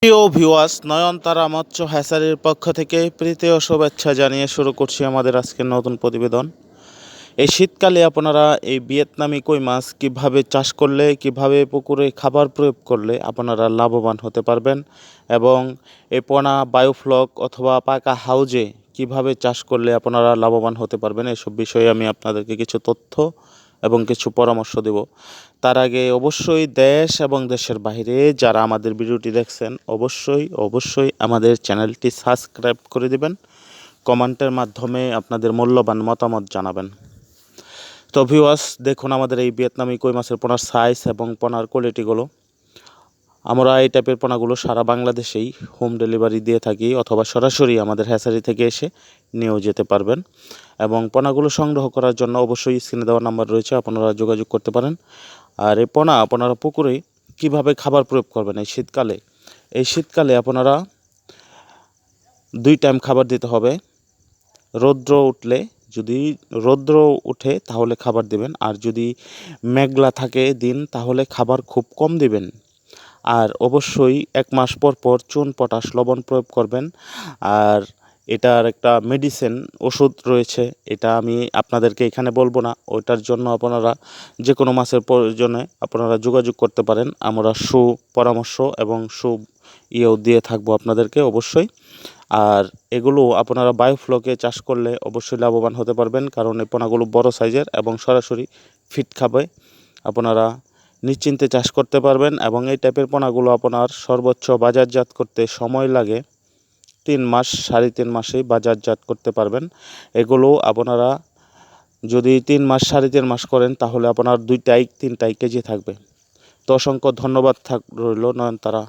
প্রিয় ভিউয়ার্স, নয়নতারা মৎস্য হ্যাচারির পক্ষ থেকে প্রীতি ও শুভেচ্ছা জানিয়ে শুরু করছি আমাদের আজকের নতুন প্রতিবেদন। এই শীতকালে আপনারা এই ভিয়েতনামি কই মাছ কীভাবে চাষ করলে, কিভাবে পুকুরে খাবার প্রয়োগ করলে আপনারা লাভবান হতে পারবেন এবং এই পোনা বায়োফ্লক অথবা পাকা হাউজে কিভাবে চাষ করলে আপনারা লাভবান হতে পারবেন, এসব বিষয়ে আমি আপনাদেরকে কিছু তথ্য এবং কিছু পরামর্শ দেব। তার আগে অবশ্যই দেশ এবং দেশের বাইরে যারা আমাদের ভিডিওটি দেখছেন অবশ্যই আমাদের চ্যানেলটি সাবস্ক্রাইব করে দিবেন। কমেন্টের মাধ্যমে আপনাদের মূল্যবান মতামত জানাবেন। তো ভিউয়ার্স, দেখুন আমাদের এই ভিয়েতনামি কই মাছের পোনার সাইজ এবং পোনার কোয়ালিটিগুলো। আমরা এই টাইপের পোনাগুলো সারা বাংলাদেশেই হোম ডেলিভারি দিয়ে থাকি, অথবা সরাসরি আমাদের হ্যাচারি থেকে এসে নিয়েও যেতে পারবেন। এবং পোনাগুলো সংগ্রহ করার জন্য অবশ্যই স্ক্রিনে দেওয়া নাম্বার রয়েছে, আপনারা যোগাযোগ করতে পারেন। আর এই পোনা আপনারা পুকুরে কিভাবে খাবার প্রয়োগ করবেন এই শীতকালে আপনারা 2 টাইম খাবার দিতে হবে। রৌদ্র উঠলে, যদি রৌদ্র উঠে তাহলে খাবার দিবেন, আর যদি মেঘলা থাকে দিন তাহলে খাবার খুব কম দিবেন। আর অবশ্যই 1 মাস পর পর চুন পটাশ লবণ প্রয়োগ করবেন। আর এটার একটা মেডিসিন ওষুধ রয়েছে, এটা আমি আপনাদেরকে এখানে বলবো না। ওইটার জন্য আপনারা যে কোনো মাছের প্রয়োজনে আপনারা যোগাযোগ করতে পারেন। আমরা সুপরামর্শ এবং ইয়েও দিয়ে থাকবো আপনাদেরকে অবশ্যই। আর এগুলো আপনারা বায়োফ্লকে চাষ করলে অবশ্যই লাভবান হতে পারবেন, কারণ এই পোনাগুলো বড় সাইজের এবং সরাসরি ফিট খাবে। আপনারা নিশ্চিন্তে চাষ করতে পারবেন এবং এই টাইপের পোনাগুলো আপনার সর্বোচ্চ বাজারজাত করতে সময় লাগে 3 মাস, 3.5 মাসেই বাজারজাত করতে পারবেন। এগুলো আপনারা যদি 3 মাস 3.5 মাস করেন তাহলে আপনার 2টাই 3টাই কেজি থাকবে। তো অসংখ্য ধন্যবাদ রইল নয়নতারা।